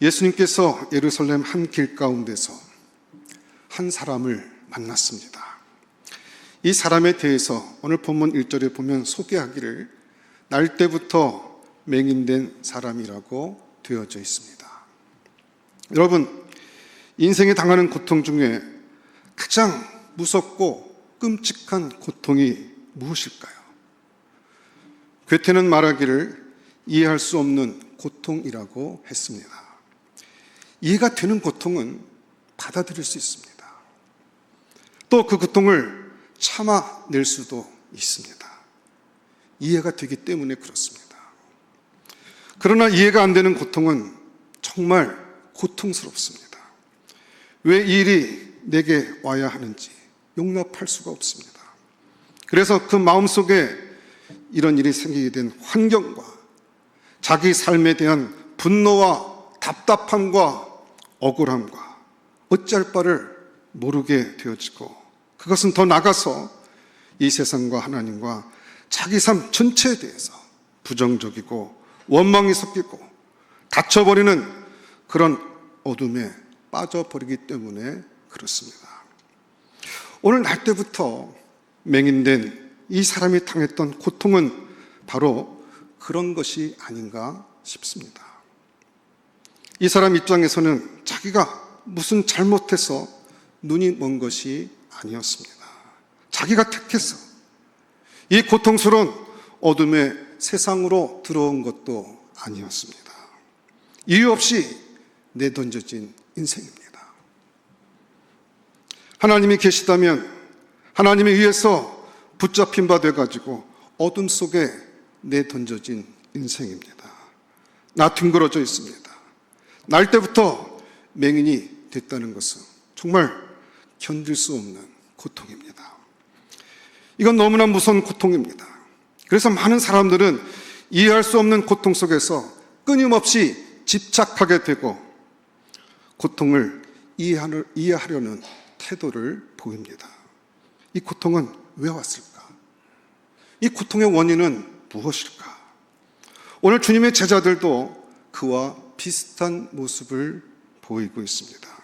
예수님께서 예루살렘 한 길 가운데서 한 사람을 만났습니다. 이 사람에 대해서 오늘 본문 1절에 보면 소개하기를 날 때부터 맹인된 사람이라고 되어져 있습니다. 여러분, 인생에 당하는 고통 중에 가장 무섭고 끔찍한 고통이 무엇일까요? 괴테는 말하기를 이해할 수 없는 고통이라고 했습니다. 이해가 되는 고통은 받아들일 수 있습니다. 또 그 고통을 참아낼 수도 있습니다. 이해가 되기 때문에 그렇습니다. 그러나 이해가 안 되는 고통은 정말 고통스럽습니다. 왜 이 일이 내게 와야 하는지 용납할 수가 없습니다. 그래서 그 마음속에 이런 일이 생기게 된 환경과 자기 삶에 대한 분노와 답답함과 억울함과 어찌할 바를 모르게 되어지고, 그것은 더 나아가서 이 세상과 하나님과 자기 삶 전체에 대해서 부정적이고 원망이 섞이고 닫혀버리는 그런 어둠에 빠져버리기 때문에 그렇습니다. 오늘 날 때부터 맹인된 이 사람이 당했던 고통은 바로 그런 것이 아닌가 싶습니다. 이 사람 입장에서는 자기가 무슨 잘못해서 눈이 먼 것이 아니었습니다. 자기가 택해서 이 고통스러운 어둠의 세상으로 들어온 것도 아니었습니다. 이유 없이 내던져진 인생입니다. 하나님이 계시다면 하나님에 의해서 붙잡힌 바 돼가지고 어둠 속에 내던져진 인생입니다. 나 뒹그러져 있습니다. 날 때부터 맹인이 됐다는 것은 정말 견딜 수 없는 고통입니다. 이건 너무나 무서운 고통입니다. 그래서 많은 사람들은 이해할 수 없는 고통 속에서 끊임없이 집착하게 되고 고통을 이해하려는 태도를 보입니다. 이 고통은 왜 왔을까? 이 고통의 원인은 무엇일까? 오늘 주님의 제자들도 그와 비슷한 모습을 보이고 있습니다.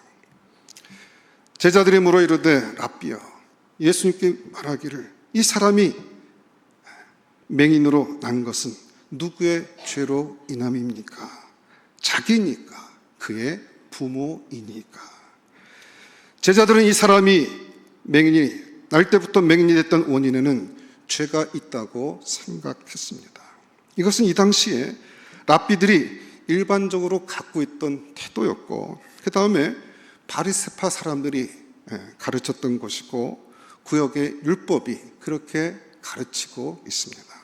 제자들이 물어 이르되 라삐여, 예수님께 말하기를 이 사람이 맹인으로 난 것은 누구의 죄로 인함입니까? 자기니까? 그의 부모이니까? 제자들은 이 사람이 날 때부터 맹인이 됐던 원인에는 죄가 있다고 생각했습니다. 이것은 이 당시에 랍비들이 일반적으로 갖고 있던 태도였고, 그 다음에 바리새파 사람들이 가르쳤던 것이고, 구역의 율법이 그렇게 가르치고 있습니다.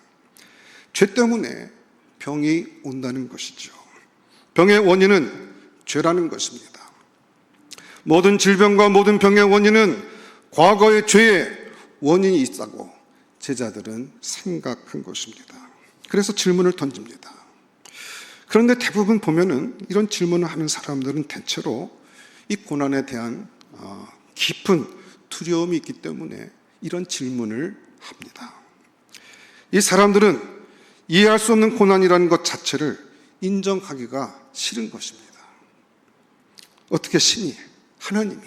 죄 때문에 병이 온다는 것이죠. 병의 원인은 죄라는 것입니다. 모든 질병과 모든 병의 원인은 과거의 죄의 원인이 있다고 제자들은 생각한 것입니다. 그래서 질문을 던집니다. 그런데 대부분 보면은 이런 질문을 하는 사람들은 대체로 이 고난에 대한 깊은 두려움이 있기 때문에 이런 질문을 합니다. 이 사람들은 이해할 수 없는 고난이라는 것 자체를 인정하기가 싫은 것입니다. 어떻게 신이, 하나님이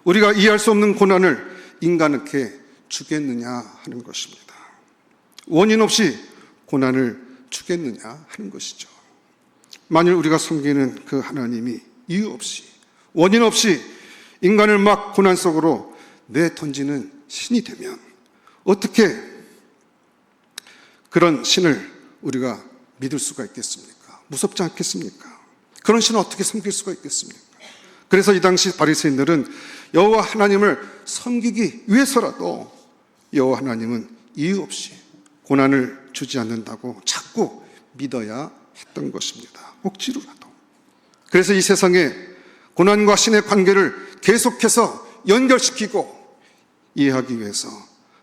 우리가 이해할 수 없는 고난을 인간에게 주겠느냐 하는 것입니다. 원인 없이 고난을 주겠느냐 하는 것이죠. 만일 우리가 섬기는 그 하나님이 이유 없이, 원인 없이 인간을 막 고난 속으로 내던지는 신이 되면 어떻게 그런 신을 우리가 믿을 수가 있겠습니까? 무섭지 않겠습니까? 그런 신을 어떻게 섬길 수가 있겠습니까? 그래서 이 당시 바리새인들은 여호와 하나님을 섬기기 위해서라도 여호와 하나님은 이유 없이 고난을 주지 않는다고 자꾸 믿어야 했던 것입니다. 억지로라도. 그래서 이 세상에 고난과 신의 관계를 계속해서 연결시키고 이해하기 위해서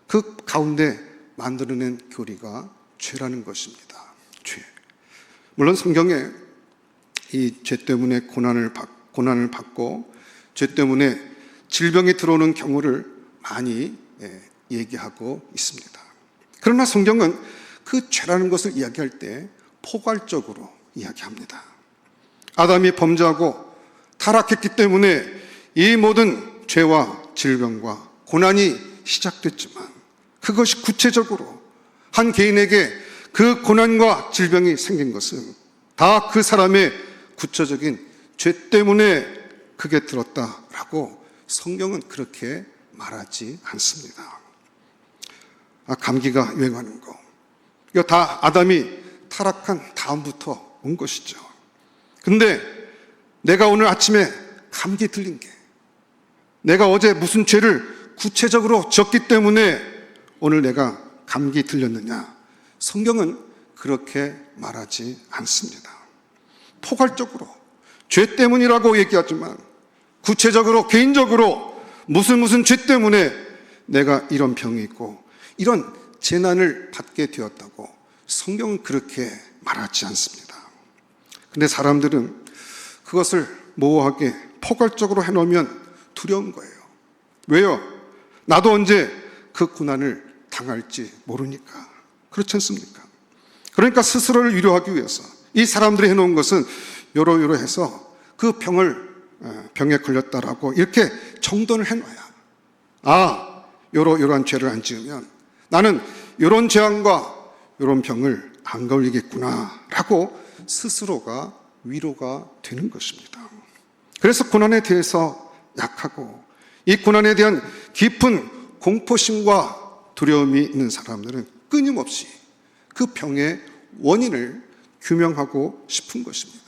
그 가운데 만들어낸 교리가 죄라는 것입니다. 죄. 물론 성경에 이 죄 때문에 고난을 받고 죄 때문에 질병이 들어오는 경우를 많이 얘기하고 있습니다. 그러나 성경은 그 죄라는 것을 이야기할 때 포괄적으로 이야기합니다. 아담이 범죄하고 타락했기 때문에 이 모든 죄와 질병과 고난이 시작됐지만 그것이 구체적으로 한 개인에게 그 고난과 질병이 생긴 것은 다 그 사람의 구체적인 죄 때문에 그게 들었다라고 성경은 그렇게 말하지 않습니다. 감기가 유행하는 거, 이거 다 아담이 타락한 다음부터 온 것이죠. 근데 내가 오늘 아침에 감기 들린 게 내가 어제 무슨 죄를 구체적으로 지었기 때문에 오늘 내가 감기 들렸느냐? 성경은 그렇게 말하지 않습니다. 포괄적으로 죄 때문이라고 얘기하지만 구체적으로 개인적으로 무슨 죄 때문에 내가 이런 병이 있고 이런 재난을 받게 되었다고 성경은 그렇게 말하지 않습니다. 근데 사람들은 그것을 모호하게 포괄적으로 해놓으면 두려운 거예요. 왜요? 나도 언제 그 고난을 당할지 모르니까. 그렇지 않습니까? 그러니까 스스로를 위로하기 위해서 이 사람들이 해놓은 것은 요러요러해서 그 병에 걸렸다라고 이렇게 정돈을 해놔야 요러요러한 죄를 안 지으면 나는 요런 재앙과 요런 병을 안 걸리겠구나라고 스스로가 위로가 되는 것입니다. 그래서 고난에 대해서 약하고 이 고난에 대한 깊은 공포심과 두려움이 있는 사람들은 끊임없이 그 병의 원인을 규명하고 싶은 것입니다.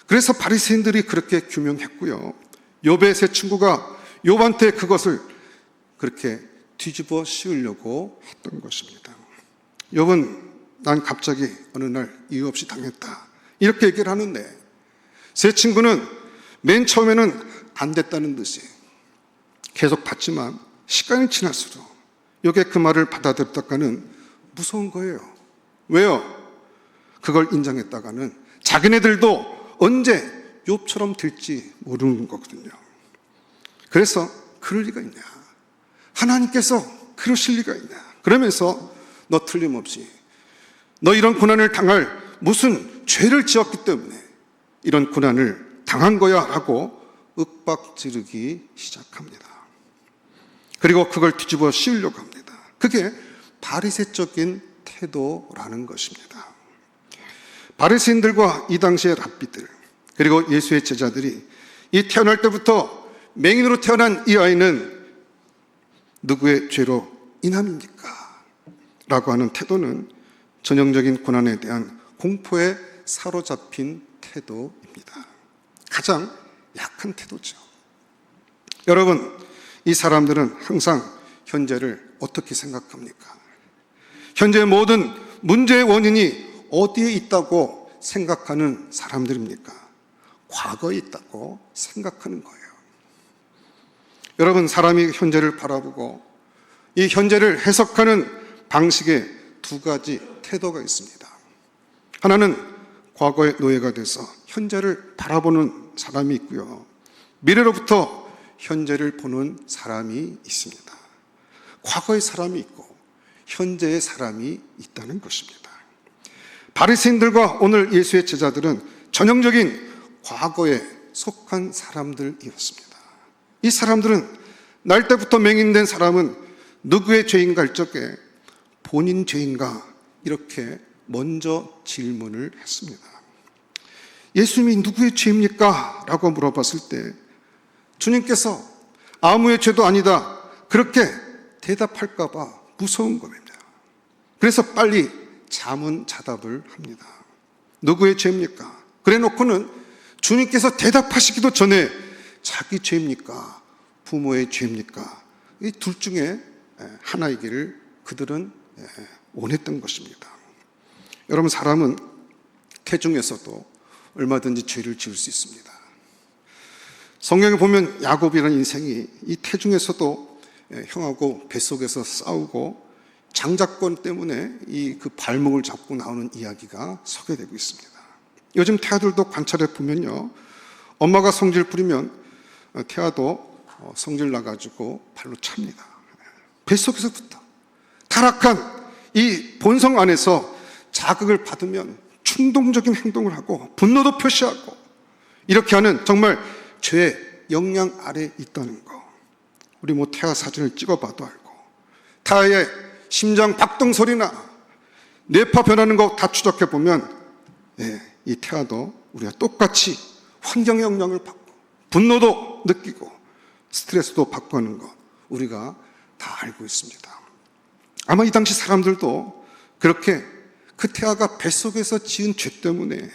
그래서 바리새인들이 그렇게 규명했고요. 욥의 세 친구가 욥한테 그것을 그렇게 뒤집어 씌우려고 했던 것입니다. 욥은 난 갑자기 어느 날 이유 없이 당했다 이렇게 얘기를 하는데 세 친구는 맨 처음에는 안 됐다는 듯이 계속 봤지만 시간이 지날수록 욥의 그 말을 받아들였다가는 무서운 거예요. 왜요? 그걸 인정했다가는 자기네들도 언제 욥처럼 될지 모르는 거거든요. 그래서 그럴 리가 있냐? 하나님께서 그러실 리가 있냐? 그러면서 너 틀림없이 너 이런 고난을 당할 무슨 죄를 지었기 때문에 이런 고난을 당한 거야 라고 윽박지르기 시작합니다. 그리고 그걸 뒤집어 씌우려고 합니다. 그게 바리새적인 태도라는 것입니다. 바리새인들과 이 당시의 랍비들 그리고 예수의 제자들이 이 태어날 때부터 맹인으로 태어난 이 아이는 누구의 죄로 인함입니까? 라고 하는 태도는 전형적인 고난에 대한 공포에 사로잡힌 태도입니다. 가장 약한 태도죠. 여러분, 이 사람들은 항상 현재를 어떻게 생각합니까? 현재의 모든 문제의 원인이 어디에 있다고 생각하는 사람들입니까? 과거에 있다고 생각하는 거예요. 여러분, 사람이 현재를 바라보고 이 현재를 해석하는 방식에 두 가지 태도가 있습니다. 하나는 과거의 노예가 돼서 현재를 바라보는 사람이 있고요. 미래로부터 현재를 보는 사람이 있습니다. 과거의 사람이 있고 현재의 사람이 있다는 것입니다. 바리새인들과 오늘 예수의 제자들은 전형적인 과거에 속한 사람들이었습니다. 이 사람들은 날 때부터 맹인된 사람은 누구의 죄인가 할 적에 본인 죄인가 이렇게 먼저 질문을 했습니다. 예수님이 누구의 죄입니까? 라고 물어봤을 때 주님께서 아무의 죄도 아니다 그렇게 대답할까 봐 무서운 겁니다. 그래서 빨리 자문자답을 합니다. 누구의 죄입니까? 그래 놓고는 주님께서 대답하시기도 전에 자기 죄입니까? 부모의 죄입니까? 이 둘 중에 하나이기를 그들은 원했던 것입니다. 여러분, 사람은 태중에서도 얼마든지 죄를 지을 수 있습니다. 성경에 보면 야곱이라는 인생이 이 태중에서도 형하고 뱃속에서 싸우고 장자권 때문에 이 그 발목을 잡고 나오는 이야기가 소개되고 있습니다. 요즘 태아들도 관찰해 보면요, 엄마가 성질 부리면 태아도 성질 나가지고 발로 찹니다. 뱃속에서부터 타락한 이 본성 안에서 자극을 받으면 충동적인 행동을 하고 분노도 표시하고 이렇게 하는 정말 죄의 영향 아래에 있다는 거, 우리 태아 사진을 찍어봐도 알고, 태아의 심장 박동 소리나 뇌파 변하는 거 다 추적해보면 이 태아도 우리가 똑같이 환경의 영향을 받고 분노도 느끼고 스트레스도 받고 하는 것 우리가 다 알고 있습니다. 아마 이 당시 사람들도 그렇게 그 태아가 뱃속에서 지은 죄 때문에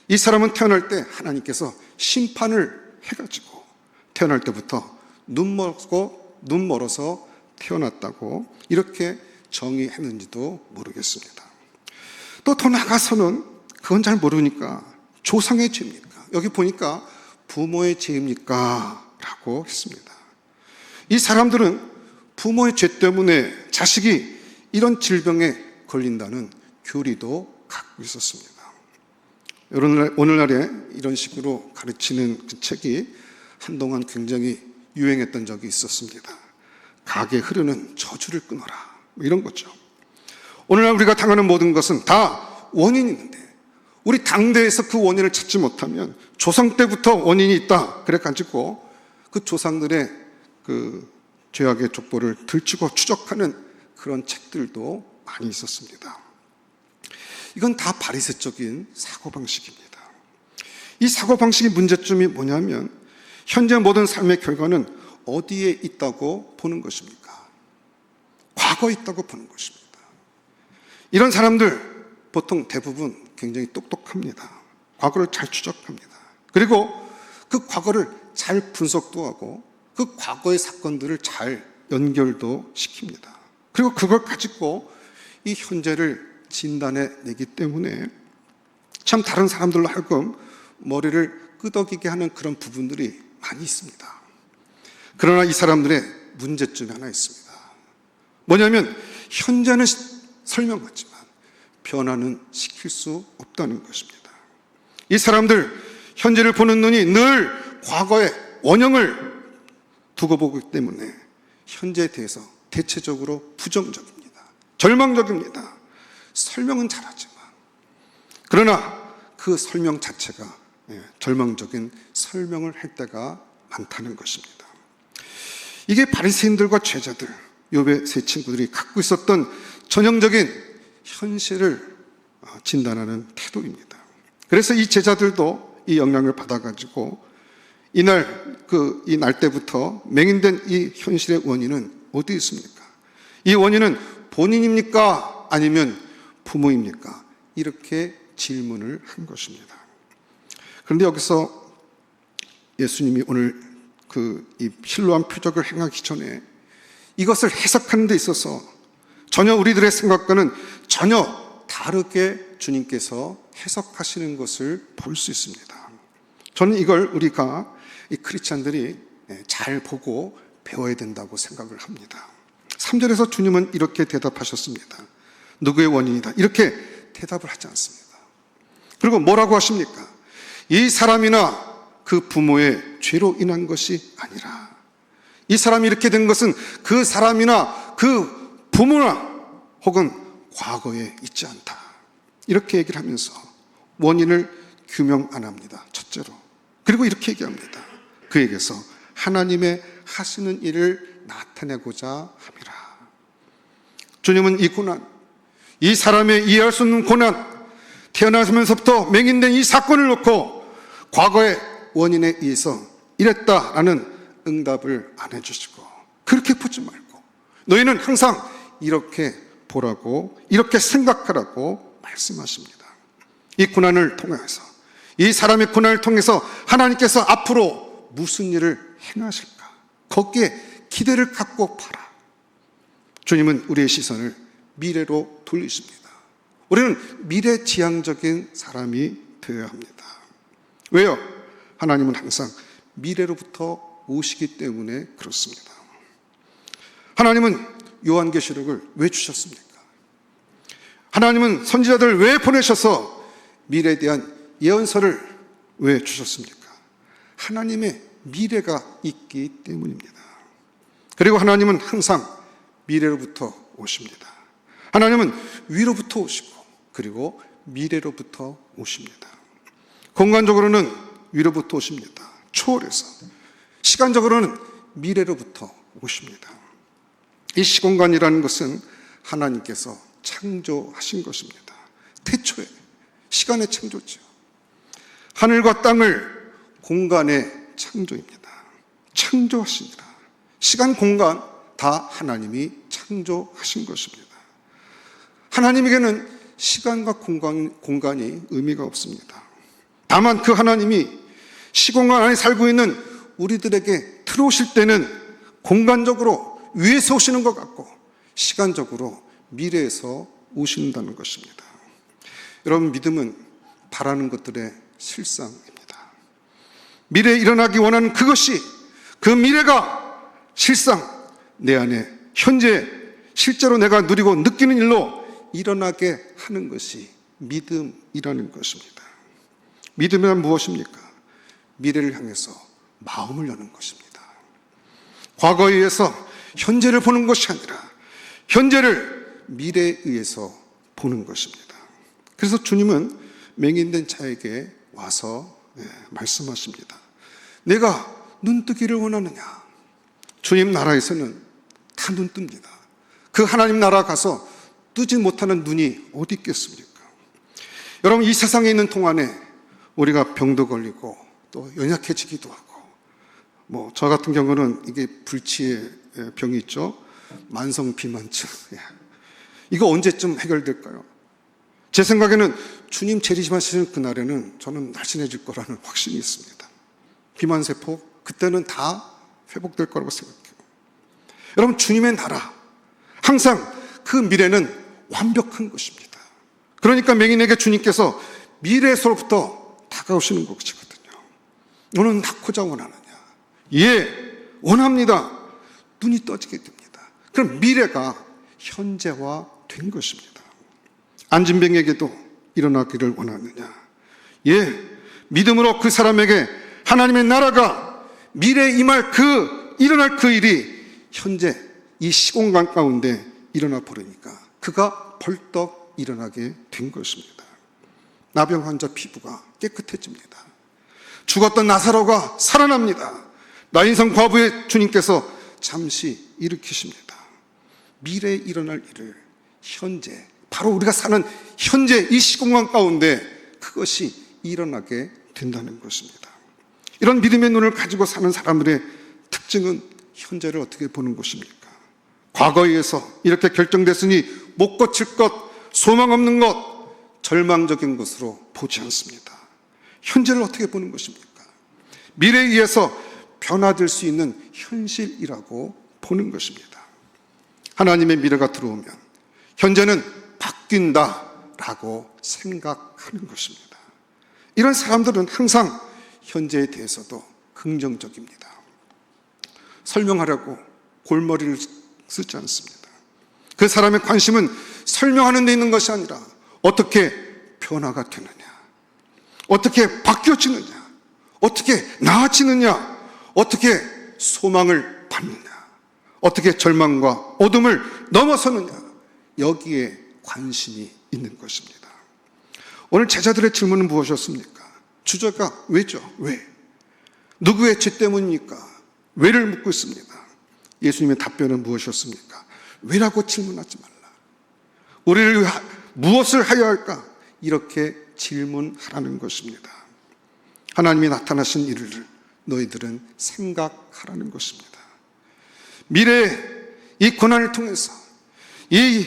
이 사람은 태어날 때 하나님께서 심판을 해가지고 태어날 때부터 눈 멀어서 태어났다고 이렇게 정의했는지도 모르겠습니다. 또 더 나가서는 그건 잘 모르니까 조상의 죄입니까? 여기 보니까 부모의 죄입니까? 라고 했습니다. 이 사람들은 부모의 죄 때문에 자식이 이런 질병에 걸린다는 교리도 갖고 있었습니다. 오늘날에 이런 식으로 가르치는 그 책이 한동안 굉장히 유행했던 적이 있었습니다. 각에 흐르는 저주를 끊어라, 이런 거죠. 오늘날 우리가 당하는 모든 것은 다 원인이 있는데 우리 당대에서 그 원인을 찾지 못하면 조상 때부터 원인이 있다 그래가지고 그 조상들의 그 죄악의 족보를 들추고 추적하는 그런 책들도 많이 있었습니다. 이건 다 바리새적인 사고방식입니다. 이 사고방식의 문제점이 뭐냐면 현재 모든 삶의 결과는 어디에 있다고 보는 것입니까? 과거에 있다고 보는 것입니다. 이런 사람들 보통 대부분 굉장히 똑똑합니다. 과거를 잘 추적합니다. 그리고 그 과거를 잘 분석도 하고 그 과거의 사건들을 잘 연결도 시킵니다. 그리고 그걸 가지고 이 현재를 진단해내기 때문에 참 다른 사람들로 하여금 머리를 끄덕이게 하는 그런 부분들이 많이 있습니다. 그러나 이 사람들의 문제점이 하나 있습니다. 뭐냐면 현재는 설명하지만 변화는 시킬 수 없다는 것입니다. 이 사람들 현재를 보는 눈이 늘 과거의 원형을 두고 보기 때문에 현재에 대해서 대체적으로 부정적입니다. 절망적입니다. 설명은 잘하지만 그러나 그 설명 자체가 절망적인 설명을 할 때가 많다는 것입니다. 이게 바리새인들과 제자들, 욥의 세 친구들이 갖고 있었던 전형적인 현실을 진단하는 태도입니다. 그래서 이 제자들도 이 영향을 받아가지고 이 날 때부터 맹인된 이 현실의 원인은 어디 있습니까? 이 원인은 본인입니까? 아니면 부모입니까? 이렇게 질문을 한 것입니다. 그런데 여기서 예수님이 오늘 이 실로암 표적을 행하기 전에 이것을 해석하는 데 있어서 전혀 우리들의 생각과는 전혀 다르게 주님께서 해석하시는 것을 볼 수 있습니다. 저는 이걸 우리가 이 크리스찬들이 잘 보고 배워야 된다고 생각을 합니다. 3절에서 주님은 이렇게 대답하셨습니다. 누구의 원인이다, 이렇게 대답을 하지 않습니다. 그리고 뭐라고 하십니까? 이 사람이나 그 부모의 죄로 인한 것이 아니라, 이 사람이 이렇게 된 것은 그 사람이나 그 부모나 혹은 과거에 있지 않다, 이렇게 얘기를 하면서 원인을 규명 안 합니다. 첫째로. 그리고 이렇게 얘기합니다. 그에게서 하나님의 하시는 일을 나타내고자 함이라. 주님은 이 고난, 이 사람의 이해할 수 없는 고난, 태어나면서부터 맹인된 이 사건을 놓고 과거의 원인에 의해서 이랬다라는 응답을 안 해주시고, 그렇게 보지 말고 너희는 항상 이렇게 보라고, 이렇게 생각하라고 말씀하십니다. 이 고난을 통해서, 이 사람의 고난을 통해서 하나님께서 앞으로 무슨 일을 행하실까, 거기에 기대를 갖고 봐라. 주님은 우리의 시선을 미래로 돌리십니다. 우리는 미래지향적인 사람이 되어야 합니다. 왜요? 하나님은 항상 미래로부터 오시기 때문에 그렇습니다. 하나님은 요한계시록을 왜 주셨습니까? 하나님은 선지자들을 왜 보내셔서 미래에 대한 예언서를 왜 주셨습니까? 하나님의 미래가 있기 때문입니다. 그리고 하나님은 항상 미래로부터 오십니다. 하나님은 위로부터 오시고, 그리고 미래로부터 오십니다. 공간적으로는 위로부터 오십니다. 초월해서. 시간적으로는 미래로부터 오십니다. 이 시공간이라는 것은 하나님께서 창조하신 것입니다. 태초에 시간의 창조죠. 하늘과 땅을 공간의 창조입니다. 창조하십니다. 시간, 공간 다 하나님이 창조하신 것입니다. 하나님에게는 시간과 공간이 의미가 없습니다. 다만 그 하나님이 시공간 안에 살고 있는 우리들에게 들어오실 때는 공간적으로 위에서 오시는 것 같고 시간적으로 미래에서 오신다는 것입니다. 여러분, 믿음은 바라는 것들의 실상입니다. 미래에 일어나기 원하는 그것이, 그 미래가 실상 내 안에 현재 실제로 내가 누리고 느끼는 일로 일어나게 하는 것이 믿음이라는 것입니다. 믿음이란 무엇입니까? 미래를 향해서 마음을 여는 것입니다. 과거에 의해서 현재를 보는 것이 아니라 현재를 미래에 의해서 보는 것입니다. 그래서 주님은 맹인된 자에게 와서 말씀하십니다. 내가 눈뜨기를 원하느냐? 주님 나라에서는 다 눈뜹니다. 그 하나님 나라 가서 뜨지 못하는 눈이 어디 있겠습니까? 여러분, 이 세상에 있는 동안에 우리가 병도 걸리고 또 연약해지기도 하고, 저 같은 경우는 이게 불치의 병이 있죠. 만성 비만증. 이거 언제쯤 해결될까요? 제 생각에는 주님 재림하시는 그날에는 저는 날씬해질 거라는 확신이 있습니다. 비만세포 그때는 다 회복될 거라고 생각해요. 여러분, 주님의 나라 항상 그 미래는 완벽한 것입니다. 그러니까 맹인에게 주님께서 미래에서부터 다가오시는 것이거든요. 너는 낳고자 원하느냐? 예, 원합니다. 눈이 떠지게 됩니다. 그럼 미래가 현재화된 것입니다. 안진병에게도 일어나기를 원하느냐? 예, 믿음으로 그 사람에게 하나님의 나라가 미래에 일어날 그 일이 현재 이 시공간 가운데 일어나 버리니까 그가 벌떡 일어나게 된 것입니다. 나병 환자 피부가 깨끗해집니다. 죽었던 나사로가 살아납니다. 나인성 과부의 주님께서 잠시 일으키십니다. 미래에 일어날 일을 현재, 바로 우리가 사는 현재 이 시공간 가운데 그것이 일어나게 된다는 것입니다. 이런 믿음의 눈을 가지고 사는 사람들의 특징은 현재를 어떻게 보는 것입니까? 과거에 의해서 이렇게 결정됐으니 못 고칠 것, 소망 없는 것, 절망적인 것으로 보지 않습니다. 현재를 어떻게 보는 것입니까? 미래에 의해서 변화될 수 있는 현실이라고 보는 것입니다. 하나님의 미래가 들어오면 현재는 바뀐다라고 생각하는 것입니다. 이런 사람들은 항상 현재에 대해서도 긍정적입니다. 설명하려고 골머리를 쓰지 않습니다. 그 사람의 관심은 설명하는 데 있는 것이 아니라 어떻게 변화가 되느냐, 어떻게 바뀌어지느냐, 어떻게 나아지느냐, 어떻게 소망을 받느냐, 어떻게 절망과 어둠을 넘어서느냐, 여기에 관심이 있는 것입니다. 오늘 제자들의 질문은 무엇이었습니까? 주제가 왜죠? 왜? 누구의 죄 때문입니까? 왜를 묻고 있습니다. 예수님의 답변은 무엇이었습니까? 왜라고 질문하지 말라. 우리를 무엇을 하여야 할까? 이렇게 질문하라는 것입니다. 하나님이 나타나신 일을 너희들은 생각하라는 것입니다. 미래의 이 고난을 통해서, 이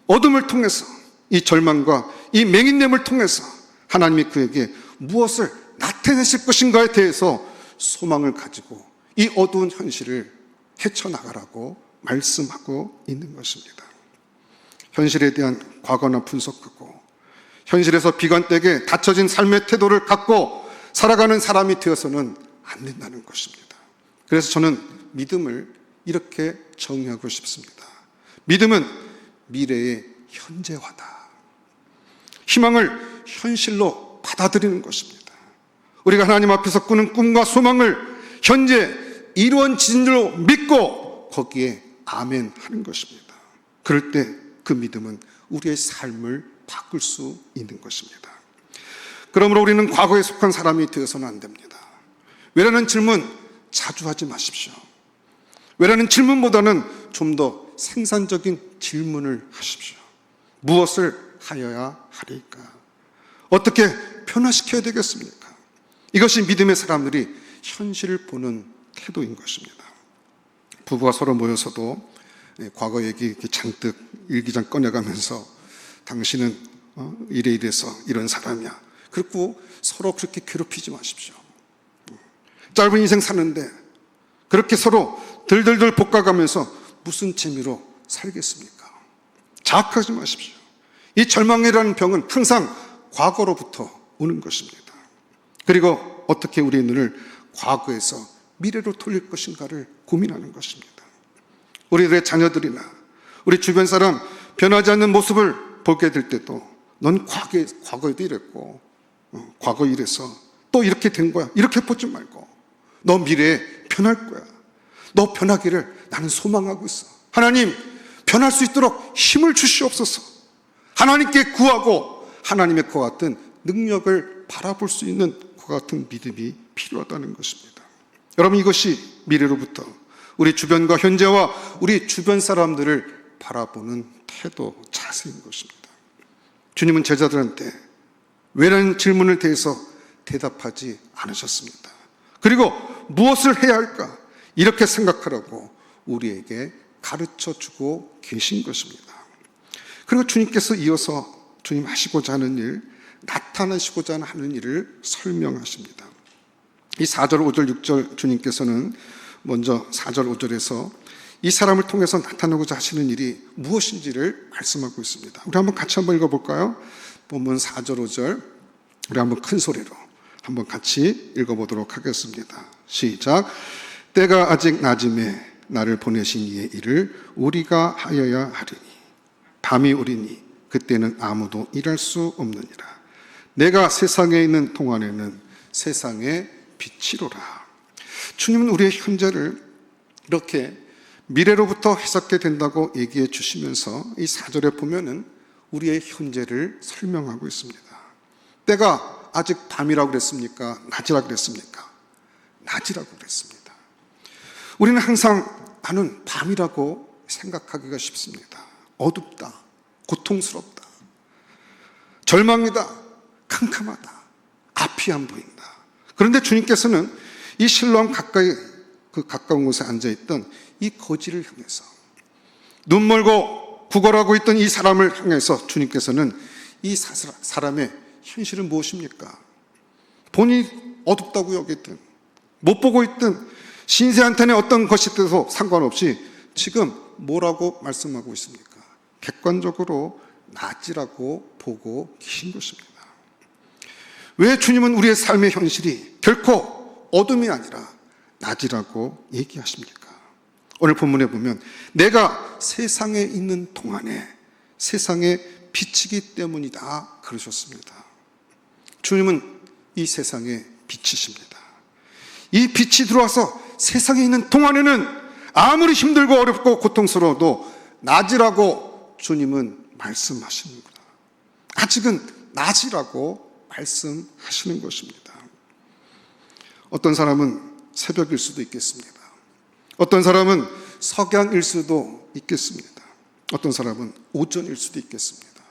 어둠을 통해서, 이 절망과 이 맹인됨을 통해서 하나님이 그에게 무엇을 나타내실 것인가에 대해서 소망을 가지고 이 어두운 현실을 헤쳐나가라고 말씀하고 있는 것입니다. 현실에 대한 과거나 분석하고 현실에서 비관되게 닫혀진 삶의 태도를 갖고 살아가는 사람이 되어서는 안 된다는 것입니다. 그래서 저는 믿음을 이렇게 정의하고 싶습니다. 믿음은 미래의 현재화다. 희망을 현실로 받아들이는 것입니다. 우리가 하나님 앞에서 꾸는 꿈과 소망을 현재 이루어진 줄로 믿고 거기에 아멘 하는 것입니다. 그럴 때 그 믿음은 우리의 삶을 바꿀 수 있는 것입니다. 그러므로 우리는 과거에 속한 사람이 되어서는 안 됩니다. 왜라는 질문 자주 하지 마십시오. 왜라는 질문보다는 좀 더 생산적인 질문을 하십시오. 무엇을 하여야 하리까? 어떻게 변화시켜야 되겠습니까? 이것이 믿음의 사람들이 현실을 보는 태도인 것입니다. 부부가 서로 모여서도 과거 얘기 잔뜩 일기장 꺼내가면서 당신은 이래서 이런 사람이야. 그리고 서로 그렇게 괴롭히지 마십시오. 짧은 인생 사는데 그렇게 서로 들들들 볶아가면서 무슨 재미로 살겠습니까? 자학하지 마십시오. 이 절망이라는 병은 항상 과거로부터 오는 것입니다. 그리고 어떻게 우리의 눈을 과거에서 미래로 돌릴 것인가를 고민하는 것입니다. 우리들의 자녀들이나 우리 주변 사람 변하지 않는 모습을 보게 될 때도 넌 과거에도 이랬고 과거 이래서 또 이렇게 된 거야. 이렇게 보지 말고 너 미래에 변할 거야. 너 변하기를 나는 소망하고 있어. 하나님 변할 수 있도록 힘을 주시옵소서. 하나님께 구하고 하나님의 그와 같은 능력을 바라볼 수 있는 그와 같은 믿음이 필요하다는 것입니다. 여러분, 이것이 미래로부터 우리 주변과 현재와 우리 주변 사람들을 바라보는 태도, 자세인 것입니다. 주님은 제자들한테 왜라는 질문을 대해서 대답하지 않으셨습니다. 그리고 무엇을 해야 할까? 이렇게 생각하라고 우리에게 가르쳐주고 계신 것입니다. 그리고 주님께서 이어서 주님 하시고자 하는 일, 나타나시고자 하는 일을 설명하십니다. 이 4절, 5절, 6절 주님께서는 먼저 4절, 5절에서 이 사람을 통해서 나타나고자 하시는 일이 무엇인지를 말씀하고 있습니다. 우리 한번 같이 한번 읽어볼까요? 본문 4절, 5절 우리 한번 큰 소리로 한번 같이 읽어보도록 하겠습니다. 시작. 때가 아직 낮음에 나를 보내신 이의 일을 우리가 하여야 하리니 밤이 오리니 그때는 아무도 일할 수 없느니라. 내가 세상에 있는 동안에는 세상의 빛이로라. 주님은 우리의 현재를 이렇게 미래로부터 해석게 된다고 얘기해 주시면서 이 4절에 보면은 우리의 현재를 설명하고 있습니다. 때가 아직 밤이라고 그랬습니까? 낮이라고 그랬습니까? 낮이라고 그랬습니다. 우리는 항상 나는 밤이라고 생각하기가 쉽습니다. 어둡다, 고통스럽다, 절망이다, 캄캄하다, 앞이 안 보인다. 그런데 주님께서는 이 실로암 가까운 곳에 앉아있던 이 거지를 향해서 눈 멀고 구걸하고 있던 이 사람을 향해서 주님께서는 이 사람의 현실은 무엇입니까? 본인이 어둡다고 여기든 못 보고 있든 신세한테는 어떤 것이 돼도 상관없이 지금 뭐라고 말씀하고 있습니까? 객관적으로 낮이라고 보고 계신 것입니다. 왜 주님은 우리의 삶의 현실이 결코 어둠이 아니라 낮이라고 얘기하십니까? 오늘 본문에 보면 내가 세상에 있는 동안에 세상에 빛이기 때문이다 그러셨습니다. 주님은 이 세상의 빛이십니다. 이 빛이 들어와서 세상에 있는 동안에는 아무리 힘들고 어렵고 고통스러워도 낮이라고 주님은 말씀하시는구나. 아직은 낮이라고 말씀하시는 것입니다. 어떤 사람은 새벽일 수도 있겠습니다. 어떤 사람은 석양일 수도 있겠습니다. 어떤 사람은 오전일 수도 있겠습니다.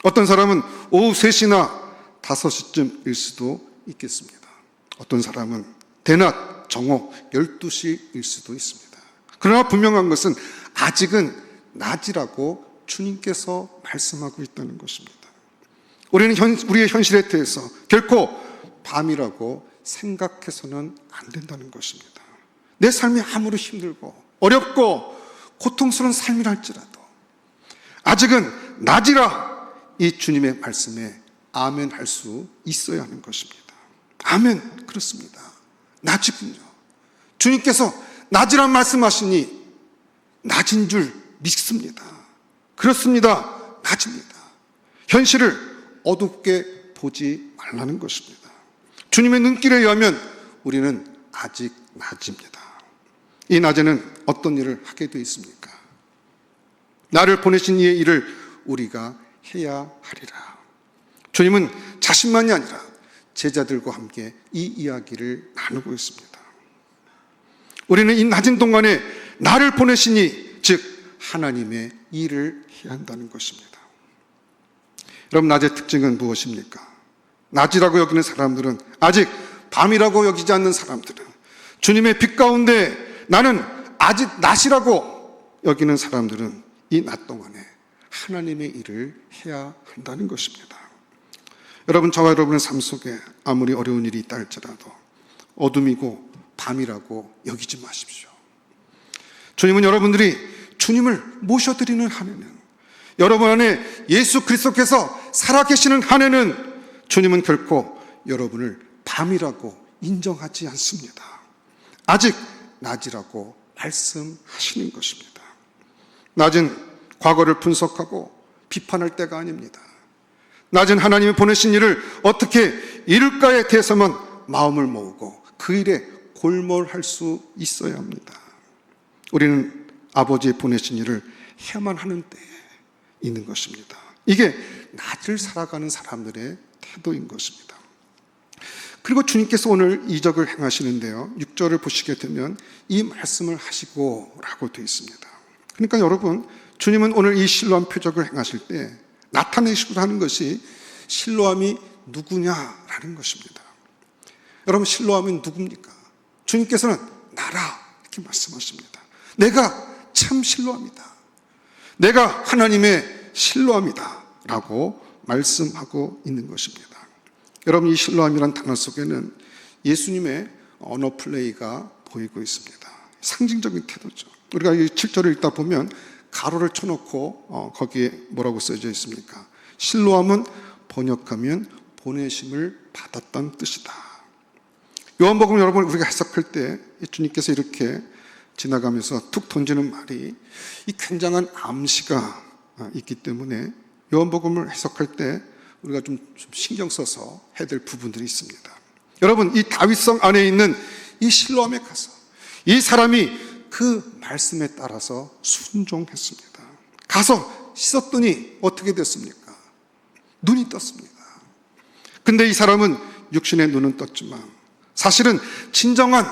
어떤 사람은 오후 3시나 5시쯤일 수도 있겠습니다. 어떤 사람은 대낮 정오 12시일 수도 있습니다. 그러나 분명한 것은 아직은 낮이라고 주님께서 말씀하고 있다는 것입니다. 우리는 우리의 현실에 대해서 결코 밤이라고 생각해서는 안 된다는 것입니다. 내 삶이 아무리 힘들고 어렵고 고통스러운 삶이라 할지라도 아직은 낮이라 이 주님의 말씀에 아멘 할 수 있어야 하는 것입니다. 아멘, 그렇습니다. 낮이군요. 주님께서 낮이란 말씀하시니 낮인 줄 믿습니다. 그렇습니다. 낮입니다. 현실을 어둡게 보지 말라는 것입니다. 주님의 눈길에 의하면 우리는 아직 낮입니다. 이 낮에는 어떤 일을 하게 되어 있습니까? 나를 보내신 이의 일을 우리가 해야 하리라. 주님은 자신만이 아니라 제자들과 함께 이 이야기를 나누고 있습니다. 우리는 이 낮은 동안에 나를 보내시니 즉 하나님의 일을 해야 한다는 것입니다. 여러분, 낮의 특징은 무엇입니까? 낮이라고 여기는 사람들은, 아직 밤이라고 여기지 않는 사람들은, 주님의 빛 가운데 나는 아직 낮이라고 여기는 사람들은 이 낮 동안에 하나님의 일을 해야 한다는 것입니다. 여러분, 저와 여러분의 삶 속에 아무리 어려운 일이 있다 할지라도 어둠이고 밤이라고 여기지 마십시오. 주님은 여러분들이 주님을 모셔드리는 한 해는, 여러분 안에 예수 그리스도께서 살아계시는 한 해는 주님은 결코 여러분을 밤이라고 인정하지 않습니다. 아직 낮이라고 말씀하시는 것입니다. 낮은 과거를 분석하고 비판할 때가 아닙니다. 낮은 하나님이 보내신 일을 어떻게 이룰까에 대해서만 마음을 모으고 그 일에 골몰할 수 있어야 합니다. 우리는 아버지의 보내신 일을 해야만 하는 때에 있는 것입니다. 이게 낮을 살아가는 사람들의 태도인 것입니다. 그리고 주님께서 오늘 이적을 행하시는데요, 6절을 보시게 되면 이 말씀을 하시고 라고 되어 있습니다. 그러니까 여러분, 주님은 오늘 이 실로암 표적을 행하실 때 나타내시고 하는 것이 실로암이 누구냐라는 것입니다. 여러분, 실로암은 누굽니까? 주님께서는 나라 이렇게 말씀하십니다. 내가 참 실로암이다. 내가 하나님의 실로암이다 라고 말씀하고 있는 것입니다. 여러분, 이 실로암이라는 단어 속에는 예수님의 언어 플레이가 보이고 있습니다. 상징적인 태도죠. 우리가 이 7절을 읽다 보면 가로를 쳐놓고 거기에 뭐라고 써져 있습니까? 실로암은 번역하면 보내심을 받았다는 뜻이다. 요한복음 여러분 우리가 해석할 때 주님께서 이렇게 지나가면서 툭 던지는 말이 이 굉장한 암시가 있기 때문에 요한복음을 해석할 때 우리가 좀 신경 써서 해야 될 부분들이 있습니다. 여러분, 이 다윗성 안에 있는 이 실로암에 가서 이 사람이 그 말씀에 따라서 순종했습니다. 가서 씻었더니 어떻게 됐습니까? 눈이 떴습니다. 근데 이 사람은 육신의 눈은 떴지만 사실은 진정한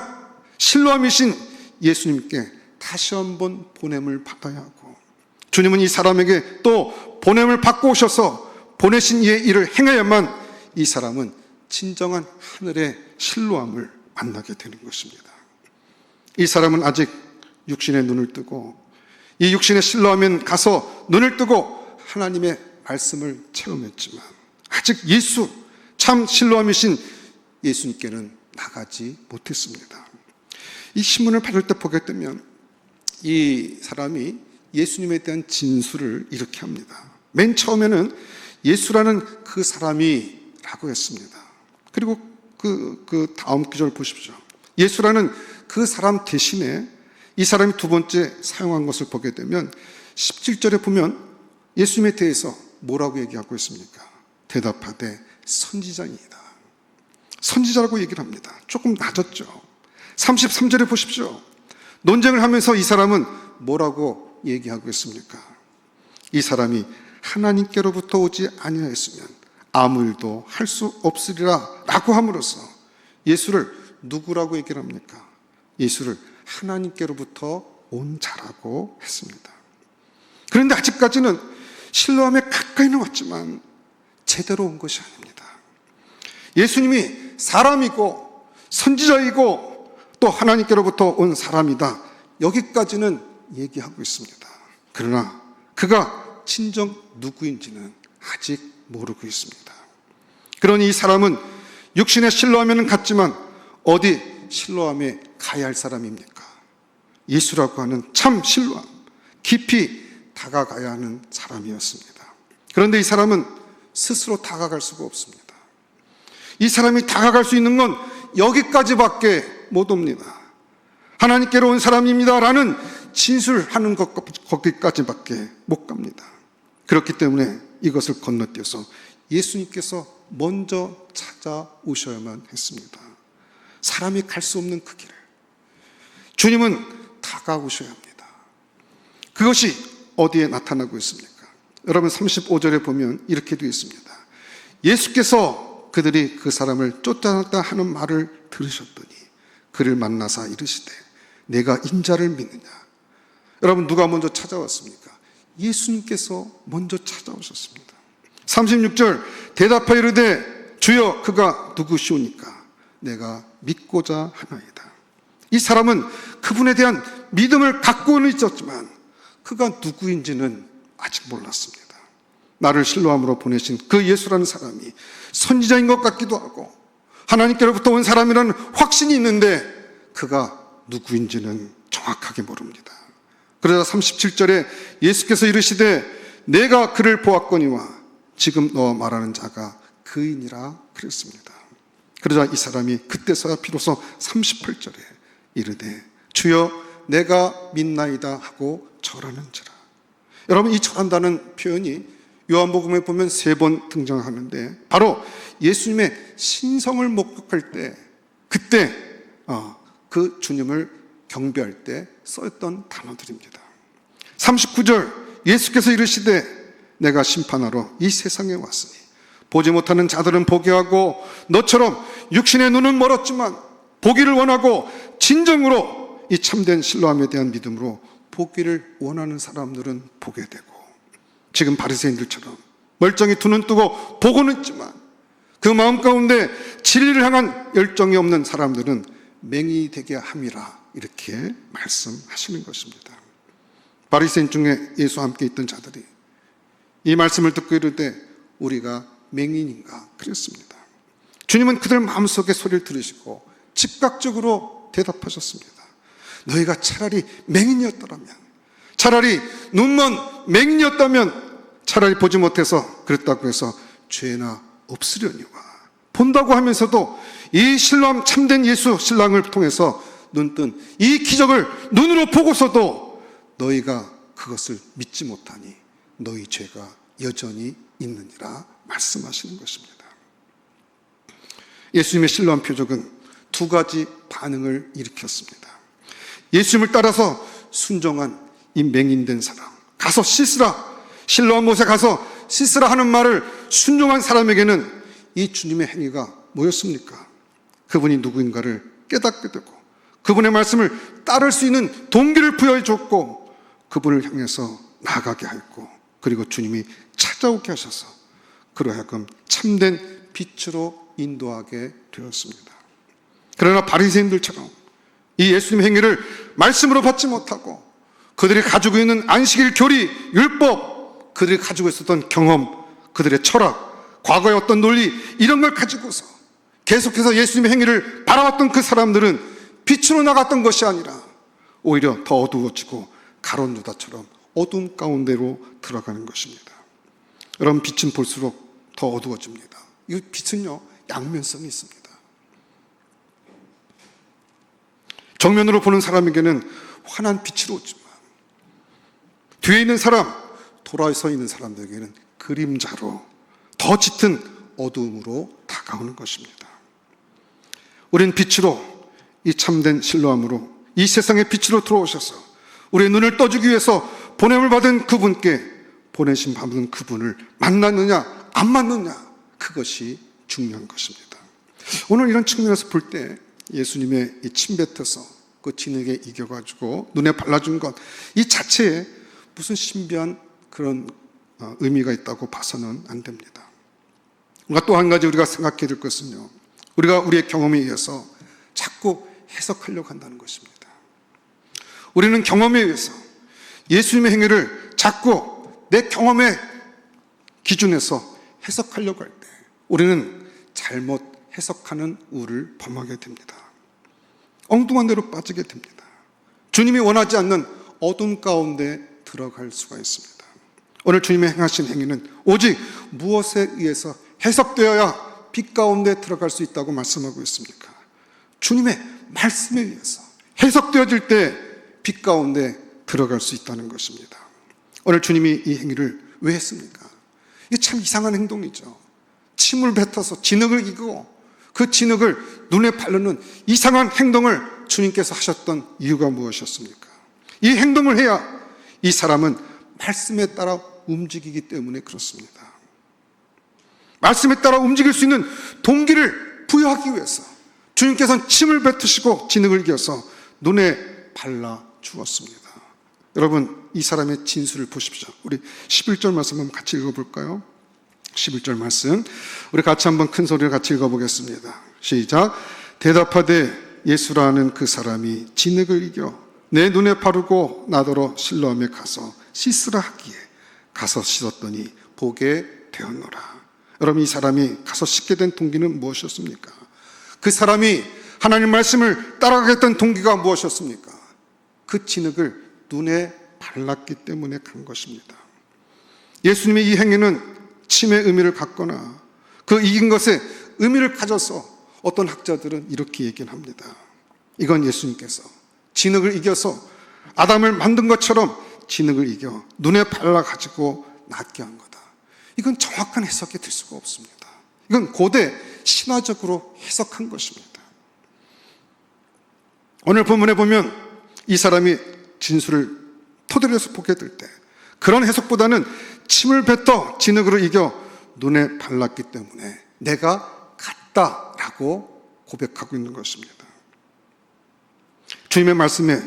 실로암이신 예수님께 다시 한번 보냄을 받아야 하고, 주님은 이 사람에게 또 보냄을 받고 오셔서 보내신 이의 일을 행해야만 이 사람은 진정한 하늘의 실로암을 만나게 되는 것입니다. 이 사람은 아직 육신의 눈을 뜨고 이 육신의 실로암에 가서 눈을 뜨고 하나님의 말씀을 체험했지만 아직 예수, 참 실로암이신 예수님께는 나가지 못했습니다. 이 신문을 받을 때 보게 되면 이 사람이 예수님에 대한 진술을 이렇게 합니다. 맨 처음에는 예수라는 그 사람이 라고 했습니다. 그리고 그 다음 구절 보십시오. 예수라는 그 사람 대신에 이 사람이 두 번째 사용한 것을 보게 되면 17절에 보면 예수님에 대해서 뭐라고 얘기하고 있습니까? 대답하되 선지자이다. 선지자라고 얘기를 합니다. 조금 낮았죠. 33절에 보십시오. 논쟁을 하면서 이 사람은 뭐라고 얘기하고 있습니까? 이 사람이 하나님께로부터 오지 아니하였으면 아무 일도 할 수 없으리라 라고 함으로써 예수를 누구라고 얘기를 합니까? 예수를 하나님께로부터 온 자라고 했습니다. 그런데 아직까지는 실로암에 가까이는 왔지만 제대로 온 것이 아닙니다. 예수님이 사람이고 선지자이고 또 하나님께로부터 온 사람이다, 여기까지는 얘기하고 있습니다. 그러나 그가 진정 누구인지는 아직 모르고 있습니다. 그러니 이 사람은 육신의 실로암에는 갔지만 어디 실로암에 가야 할 사람입니까? 예수라고 하는 참 실로암, 깊이 다가가야 하는 사람이었습니다. 그런데 이 사람은 스스로 다가갈 수가 없습니다. 이 사람이 다가갈 수 있는 건 여기까지밖에 못 옵니다. 하나님께로 온 사람입니다라는 진술하는 것, 거기까지밖에 못 갑니다. 그렇기 때문에 이것을 건너뛰어서 예수님께서 먼저 찾아오셔야만 했습니다. 사람이 갈 수 없는 그 길을 주님은 다가오셔야 합니다. 그것이 어디에 나타나고 있습니까? 여러분 35절에 보면 이렇게 되어 있습니다. 예수께서 그들이 그 사람을 쫓아냈다 하는 말을 들으셨더니 그를 만나사 이르시되 내가 인자를 믿느냐. 여러분 누가 먼저 찾아왔습니까? 예수님께서 먼저 찾아오셨습니다. 36절 대답하여 이르되 주여 그가 누구시오니까 내가 믿고자 하나이다. 이 사람은 그분에 대한 믿음을 갖고는 있었지만 그가 누구인지는 아직 몰랐습니다. 나를 실로함으로 보내신 그 예수라는 사람이 선지자인 것 같기도 하고 하나님께로부터 온 사람이라는 확신이 있는데 그가 누구인지는 정확하게 모릅니다. 그러자 37절에 예수께서 이르시되 내가 그를 보았거니와 지금 너와 말하는 자가 그이니라 그랬습니다. 그러자 이 사람이 그때서야 비로소 38절에 이르되 주여 내가 믿나이다 하고 절하는지라. 여러분 이 절한다는 표현이 요한복음에 보면 3번 등장하는데 바로 예수님의 신성을 목격할 때 그때 그 주님을 경배할 때 썼던 단어들입니다. 39절 예수께서 이르시되 내가 심판하러 이 세상에 왔으니 보지 못하는 자들은 보게 하고 너처럼 육신의 눈은 멀었지만 보기를 원하고 진정으로 이 참된 신뢰함에 대한 믿음으로 보기를 원하는 사람들은 보게 되고 지금 바리새인들처럼 멀쩡히 두 눈 뜨고 보고는 있지만 그 마음 가운데 진리를 향한 열정이 없는 사람들은 맹인이 되게 함이라 이렇게 말씀하시는 것입니다. 바리새인 중에 예수와 함께 있던 자들이 이 말씀을 듣고 이르되 우리가 맹인인가 그랬습니다. 주님은 그들 마음속의 소리를 들으시고 즉각적으로 대답하셨습니다. 너희가 차라리 맹인이었더라면, 차라리 눈먼 맹인이었다면 차라리 보지 못해서 그랬다고 해서 죄나 없으려니와 본다고 하면서도 이 신랑 참된 예수 신랑을 통해서 눈뜬 이 기적을 눈으로 보고서도 너희가 그것을 믿지 못하니 너희 죄가 여전히 있느니라 말씀하시는 것입니다. 예수님의 신뢰한 표적은 2가지 반응을 일으켰습니다. 예수님을 따라서 순종한 이 맹인된 사람, 가서 씻으라, 실로암 못에 가서 씻으라 하는 말을 순종한 사람에게는 이 주님의 행위가 뭐였습니까? 그분이 누구인가를 깨닫게 되고 그분의 말씀을 따를 수 있는 동기를 부여해 줬고 그분을 향해서 나아가게 하였고 그리고 주님이 찾아오게 하셔서 그로 하여금 참된 빛으로 인도하게 되었습니다. 그러나 바리새인들처럼 이 예수님의 행위를 말씀으로 받지 못하고 그들이 가지고 있는 안식일, 교리, 율법, 그들이 가지고 있었던 경험, 그들의 철학, 과거의 어떤 논리 이런 걸 가지고서 계속해서 예수님의 행위를 바라봤던 그 사람들은 빛으로 나갔던 것이 아니라 오히려 더 어두워지고 가론 유다처럼 어둠 가운데로 들어가는 것입니다. 여러분 빛은 볼수록 더 어두워집니다. 이 빛은요 양면성이 있습니다. 정면으로 보는 사람에게는 환한 빛으로 오지만 뒤에 있는 사람, 돌아서 있는 사람들에게는 그림자로 더 짙은 어두움으로 다가오는 것입니다. 우리는 빛으로 이 참된 신뢰함으로 이 세상의 빛으로 들어오셔서 우리의 눈을 떠주기 위해서 보냄을 받은 그분께 보내신 받은 그분을 만났느냐 안 만났느냐 그것이 중요한 것입니다. 오늘 이런 측면에서 볼 때 예수님의 이 침 뱉어서 그 진흙에 이겨가지고 눈에 발라준 것 이 자체에 무슨 신비한 그런 의미가 있다고 봐서는 안 됩니다. 또 한 가지 우리가 생각해야 될 것은요, 우리가 우리의 경험에 의해서 자꾸 해석하려고 한다는 것입니다. 우리는 경험에 의해서 예수님의 행위를 자꾸 내 경험의 기준에서 해석하려고 할 때 우리는 잘못 해석하는 우를 범하게 됩니다. 엉뚱한 데로 빠지게 됩니다. 주님이 원하지 않는 어둠 가운데 들어갈 수가 있습니다. 오늘 주님의 행하신 행위는 오직 무엇에 의해서 해석되어야 빛 가운데 들어갈 수 있다고 말씀하고 있습니까? 주님의 말씀에 의해서 해석되어질 때 빛 가운데 들어갈 수 있다는 것입니다. 오늘 주님이 이 행위를 왜 했습니까? 이게 참 이상한 행동이죠. 침을 뱉어서 진흙을 이고 그 진흙을 눈에 바르는 이상한 행동을 주님께서 하셨던 이유가 무엇이었습니까? 이 행동을 해야 이 사람은 말씀에 따라 움직이기 때문에 그렇습니다. 말씀에 따라 움직일 수 있는 동기를 부여하기 위해서 주님께서는 침을 뱉으시고 진흙을 이겨서 눈에 발라 주었습니다. 여러분, 이 사람의 진술을 보십시오. 우리 11절 말씀 한번 같이 읽어볼까요? 11절 말씀 우리 같이 한번 큰 소리로 같이 읽어보겠습니다. 시작. 대답하되 예수라는 그 사람이 진흙을 이겨 내 눈에 바르고 나더러 실로암에 가서 씻으라 하기에 가서 씻었더니 보게 되었노라. 여러분, 이 사람이 가서 씻게 된 동기는 무엇이었습니까? 그 사람이 하나님 말씀을 따라가겠다는 동기가 무엇이었습니까? 그 진흙을 눈에 발랐기 때문에 간 것입니다. 예수님의 이 행위는 침의 의미를 갖거나 그 이긴 것에 의미를 가져서 어떤 학자들은 이렇게 얘기를 합니다. 이건 예수님께서 진흙을 이겨서 아담을 만든 것처럼 진흙을 이겨 눈에 발라가지고 낫게 한 거다. 이건 정확한 해석이 될 수가 없습니다. 이건 고대 신화적으로 해석한 것입니다. 오늘 본문에 보면 이 사람이 진술을 토대로 해서 보게 될 때 그런 해석보다는 침을 뱉어 진흙으로 이겨 눈에 발랐기 때문에 내가 같다라고 고백하고 있는 것입니다. 주님의 말씀에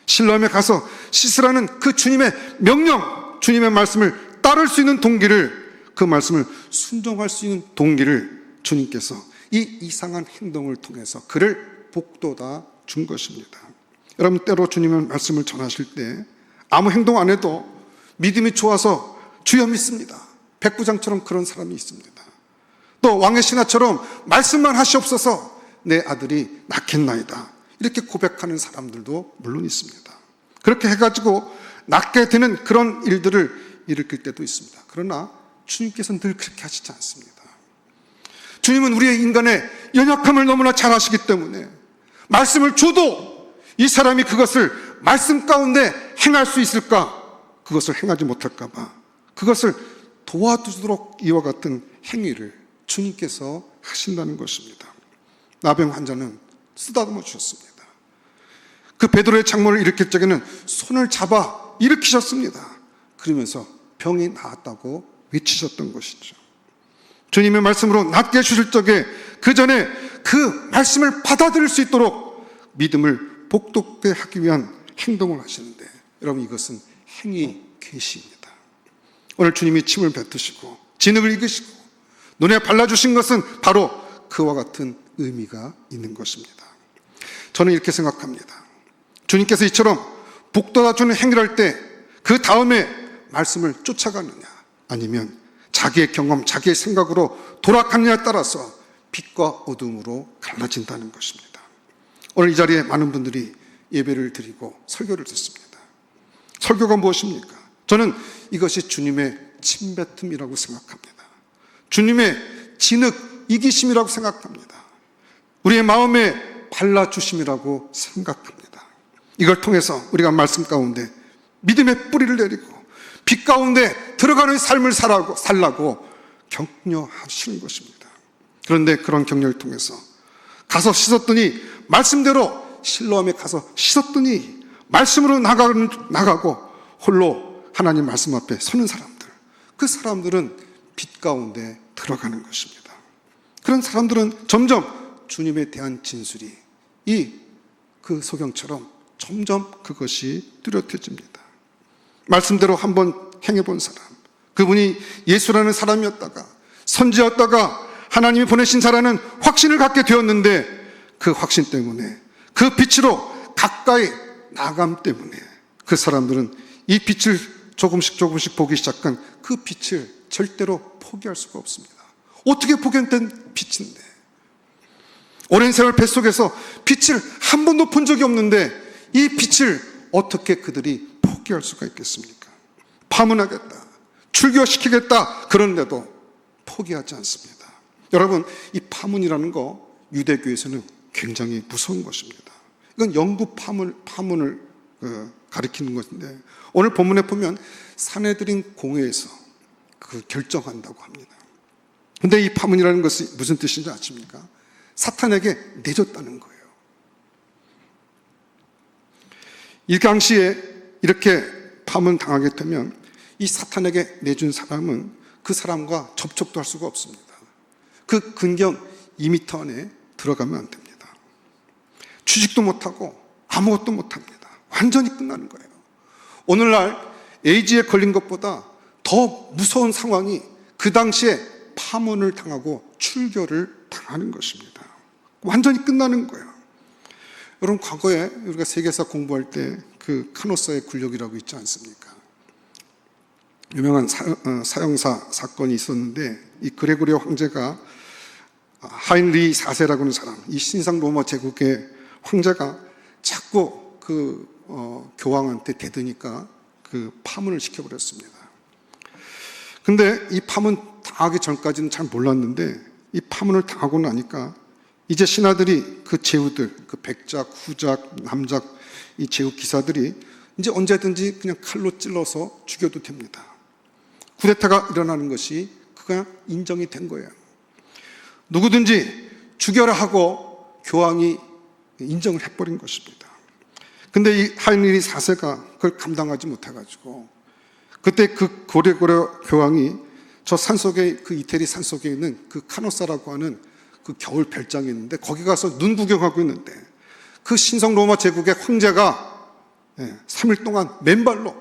실로암에 가서 씻으라는 그 주님의 명령, 주님의 말씀을 따를 수 있는 동기를, 그 말씀을 순종할 수 있는 동기를 주님께서 이 이상한 행동을 통해서 그를 복돋아 준 것입니다. 여러분, 때로 주님의 말씀을 전하실 때 아무 행동 안 해도 믿음이 좋아서 주여 믿습니다. 백부장처럼 그런 사람이 있습니다. 또 왕의 신하처럼 말씀만 하시옵소서 내 아들이 낳겠나이다. 이렇게 고백하는 사람들도 물론 있습니다. 그렇게 해가지고 낫게 되는 그런 일들을 일으킬 때도 있습니다. 그러나 주님께서는 늘 그렇게 하시지 않습니다. 주님은 우리의 인간의 연약함을 너무나 잘 아시기 때문에 말씀을 줘도 이 사람이 그것을 말씀 가운데 행할 수 있을까? 그것을 행하지 못할까 봐 그것을 도와주도록 이와 같은 행위를 주님께서 하신다는 것입니다. 나병 환자는 쓰다듬어 주셨습니다. 그 베드로의 장모를 일으킬 적에는 손을 잡아 일으키셨습니다. 그러면서 병이 나았다고 외치셨던 것이죠. 주님의 말씀으로 낫게 해주실 적에 그 전에 그 말씀을 받아들일 수 있도록 믿음을 복돋게 하기 위한 행동을 하시는데, 여러분, 이것은 행위 계시입니다. 오늘 주님이 침을 뱉으시고 진흙을 이기시고 눈에 발라주신 것은 바로 그와 같은 의미가 있는 것입니다. 저는 이렇게 생각합니다. 주님께서 이처럼 복돋아주는 행위를 할 때 그 다음에 말씀을 쫓아가느냐 아니면 자기의 경험, 자기의 생각으로 돌아가느냐에 따라서 빛과 어둠으로 갈라진다는 것입니다. 오늘 이 자리에 많은 분들이 예배를 드리고 설교를 듣습니다. 설교가 무엇입니까? 저는 이것이 주님의 침뱉음이라고 생각합니다. 주님의 진흙 이기심이라고 생각합니다. 우리의 마음에 발라주심이라고 생각합니다. 이걸 통해서 우리가 말씀 가운데 믿음의 뿌리를 내리고 빛 가운데 들어가는 삶을 살라고 격려하시는 것입니다. 그런데 그런 격려를 통해서 가서 씻었더니, 말씀대로 실로암에 가서 씻었더니 말씀으로 나가고 홀로 하나님 말씀 앞에 서는 사람들, 그 사람들은 빛 가운데 들어가는 것입니다. 그런 사람들은 점점 주님에 대한 진술이 그 소경처럼 점점 그것이 뚜렷해집니다. 말씀대로 한번 행해본 사람, 그분이 예수라는 사람이었다가 선지였다가 하나님이 보내신 자라는 확신을 갖게 되었는데, 그 확신 때문에 그 빛으로 가까이 나감 때문에 그 사람들은 이 빛을 조금씩 보기 시작한 그 빛을 절대로 포기할 수가 없습니다. 어떻게 포기된 빛인데, 오랜 세월 뱃속에서 빛을 한 번도 본 적이 없는데 이 빛을 어떻게 그들이 포기할 수가 있겠습니까? 파문하겠다, 출교시키겠다, 그런데도 포기하지 않습니다. 여러분, 이 파문이라는 거 유대교에서는 굉장히 무서운 것입니다. 이건 영구 파문을 가리키는 것인데, 오늘 본문에 보면 산헤드린 공회에서 결정한다고 합니다. 근데 이 파문이라는 것이 무슨 뜻인지 아십니까? 사탄에게 내줬다는 거예요. 이 당시에 이렇게 파문 당하게 되면 이 사탄에게 내준 사람은 그 사람과 접촉도 할 수가 없습니다. 그 근경 2m 안에 들어가면 안 됩니다. 취직도 못하고 아무것도 못합니다. 완전히 끝나는 거예요. 오늘날 에이즈에 걸린 것보다 더 무서운 상황이 그 당시에 파문을 당하고 출교를 당하는 것입니다. 완전히 끝나는 거예요. 여러분, 과거에 우리가 세계사 공부할 때 그 카노사의 굴욕이라고 있지 않습니까? 유명한 사형사 사건이 있었는데, 이 그레고리 황제가 하인리 4세라고 하는 사람, 이 신상 로마 제국의 황제가 자꾸 그 교황한테 대드니까 그 파문을 시켜버렸습니다. 근데 이 파문 당하기 전까지는 잘 몰랐는데, 이 파문을 당하고 나니까 이제 신하들이 그 제후들, 그 백작, 후작, 남작, 이 제후 기사들이 이제 언제든지 그냥 칼로 찔러서 죽여도 됩니다. 쿠데타가 일어나는 것이 그가 인정이 된 거예요. 누구든지 죽여라 하고 교황이 인정을 해버린 것입니다. 근데 이 하인리 4세가 그걸 감당하지 못해가지고 그때 그 고레고레 교황이 저 산속에, 그 이태리 산속에 있는 그 카노사라고 하는 그 겨울 별장이 있는데 거기 가서 눈 구경하고 있는데 그 신성 로마 제국의 황제가 3일 동안 맨발로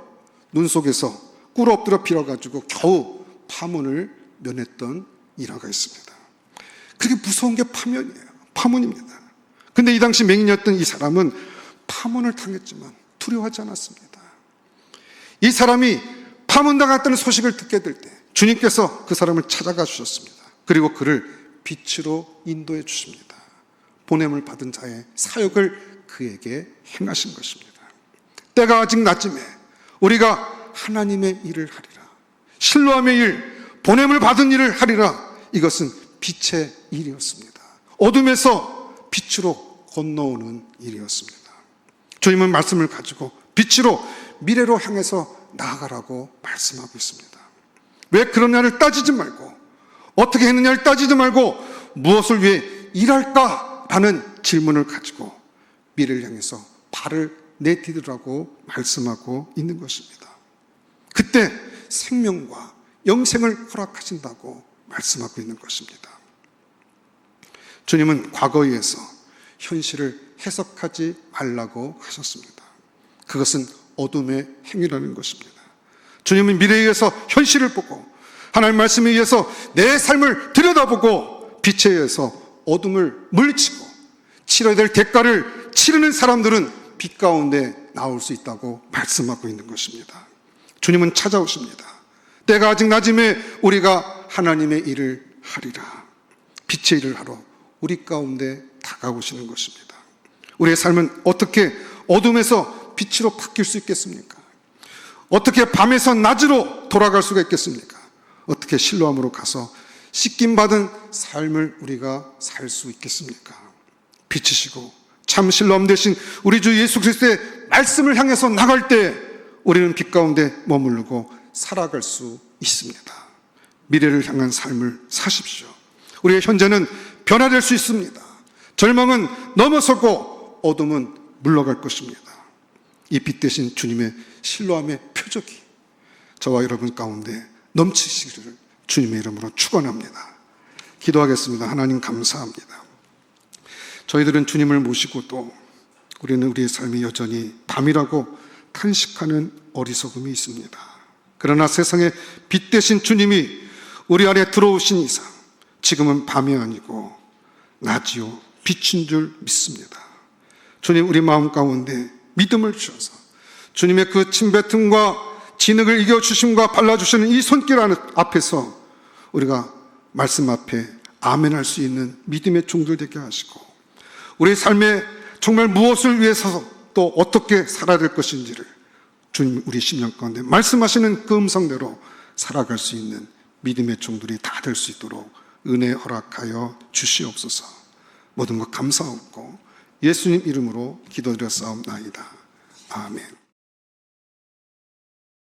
눈 속에서 꿇어 엎드려 빌어가지고 겨우 파문을 면했던 일화가 있습니다. 그게 무서운 게 파문입니다. 근데 이 당시 맹인이었던 이 사람은 파문을 당했지만 두려워하지 않았습니다. 이 사람이 파문당했다는 소식을 듣게 될 때 주님께서 그 사람을 찾아가 주셨습니다. 그리고 그를 빛으로 인도해 주십니다. 보냄을 받은 자의 사역을 그에게 행하신 것입니다. 때가 아직 낮음에 우리가 하나님의 일을 하리라. 실로암의 일, 보냄을 받은 일을 하리라. 이것은 빛의 일이었습니다. 어둠에서 빛으로 건너오는 일이었습니다. 주님은 말씀을 가지고 빛으로 미래로 향해서 나아가라고 말씀하고 있습니다. 왜 그러냐를 따지지 말고, 어떻게 했느냐를 따지지 말고, 무엇을 위해 일할까라는 질문을 가지고 미래를 향해서 발을 내디디라고 말씀하고 있는 것입니다. 그때 생명과 영생을 허락하신다고 말씀하고 있는 것입니다. 주님은 과거에 의해서 현실을 해석하지 말라고 하셨습니다. 그것은 어둠의 행위라는 것입니다. 주님은 미래에 의해서 현실을 보고 하나님 말씀에 의해서 내 삶을 들여다보고 빛에 의해서 어둠을 물리치고 치러야 될 대가를 치르는 사람들은 빛 가운데 나올 수 있다고 말씀하고 있는 것입니다. 주님은 찾아오십니다. 때가 아직 낮음에 우리가 하나님의 일을 하리라. 빛의 일을 하러 우리 가운데 다가오시는 것입니다. 우리의 삶은 어떻게 어둠에서 빛으로 바뀔 수 있겠습니까? 어떻게 밤에서 낮으로 돌아갈 수가 있겠습니까? 어떻게 실로암으로 가서 씻김 받은 삶을 우리가 살 수 있겠습니까? 빛이시고 참 실로암 되신 우리 주 예수 그리스도의 말씀을 향해서 나갈 때 우리는 빛 가운데 머무르고 살아갈 수 있습니다. 미래를 향한 삶을 사십시오. 우리의 현재는 변화될 수 있습니다. 절망은 넘어서고 어둠은 물러갈 것입니다. 이 빛 대신 주님의 실로암의 표적이 저와 여러분 가운데 넘치시기를 주님의 이름으로 축원합니다. 기도하겠습니다. 하나님 감사합니다. 저희들은 주님을 모시고 또 우리는 우리의 삶이 여전히 밤이라고 탄식하는 어리석음이 있습니다. 그러나 세상에 빛 대신 주님이 우리 안에 들어오신 이상 지금은 밤이 아니고 낮이요 빛인 줄 믿습니다. 주님, 우리 마음 가운데 믿음을 주셔서 주님의 그 침뱉음과 진흙을 이겨주심과 발라주시는 이 손길 앞에서 우리가 말씀 앞에 아멘할 수 있는 믿음의 종들 되게 하시고 우리의 삶에 정말 무엇을 위해서 또 어떻게 살아야 될 것인지를 주님 우리 심령 가운데 말씀하시는 그 음성대로 살아갈 수 있는 믿음의 종들이 다 될 수 있도록 은혜 허락하여 주시옵소서. 모든 것 감사하고 예수님 이름으로 기도드렸사옵나이다. 아멘.